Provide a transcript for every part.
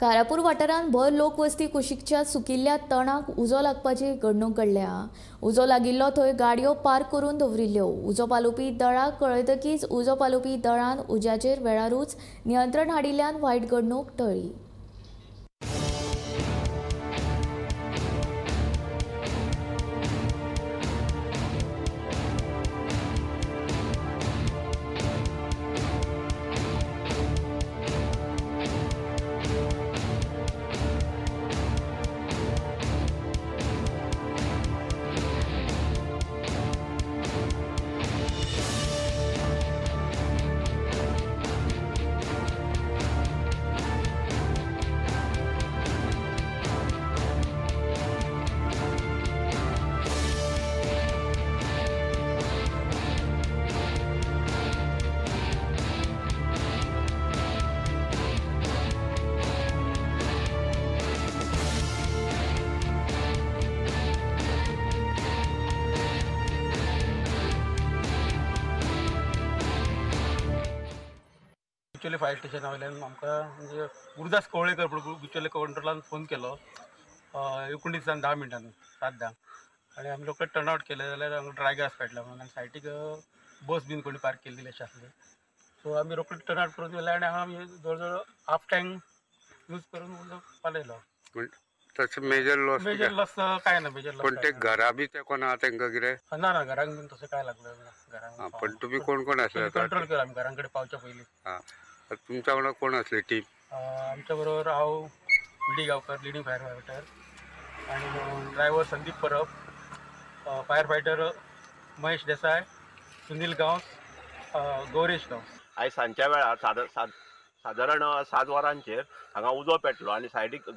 कारापूर वाठारांत भर लोकवस्ती कुशीकच्या सुकिल्ल्या तणाक उजो लागपाची घडणूक घडल्या। उजो लागिल्लो थंय गाडयो पार्क करून दवरिल्ल्यो। उजो पालोवपी दळाक कळयतकीच उजो पालोवपी दळान उज्याचेर वेळारूच नियंत्रण हाडिल्ल्यान वायट घडणूक टळ्ळी। बिचोले फायर स्टेशन वयल्यान आमकां म्हणजे गुरुदास कवळेकर बिचोले कंट्रोलान फोन केलो 19:10 7:10 आनी आमी रोखडेच टर्नआउट केले जाल्यार हांगा ड्राय ग्रास पेटला म्हणून आनी सायटीक बस बीन कोणी पार्क केल्ली अशें आसलें। सो आमी रोखडेच टर्नआउट करून गेले आनी हांगा आमी जवळ जवळ हाफ टँक यूज करून पालयलो। तसं मेजर लॉस काय ना मेजर लॉस पण ते घरा बी ते कोण आहा तांकां कितें ना घरांक बीन तसं काय लागलं ना घरांक। पण तुम्ही कोण कोण असले कंट्रोल केला आमी घरां कडेन पावच्या पयलीं। तुमच्या वांगडा कोण असले टीम? आमच्या बरोबर हांव विडी गांवकर लिडिंग फायर फायटर आनी driver Sandeep Parab, fire fighter Mahesh देसाय, सुनील गांवस, गौरेश गांवस। आयज सांजच्या वेळार सादारण 7 वरांचेर हांगा उजो पेटलो आनी सायडीक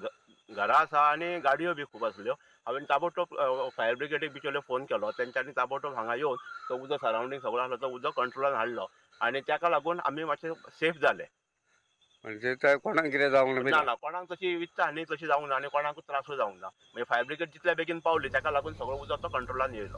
घरां आसा आनी गाडयो बी खूब आसल्यो। हांवें ताबडतोब फायर ब्रिगेडीक बिचोले फोन केलो, तेंच्यांनी ताबडतोब हांगा येवन तो उजो सरावंडींग सगळो आसलो तो उजो कंट्रोलान हाडलो आनी ताका लागून आमी मातशे सेफ जाले। म्हणजे त्या कोणाक कितें जावंक ना कोणाक तशी वित्त हानी तशी जावंक ना आनी कोणाकूच त्रासूय जावंक ना। म्हणजे फायर ब्रिगेड जितले बेगीन पावली ताका लागून सगळो उजो तो कंट्रोलान येयलो।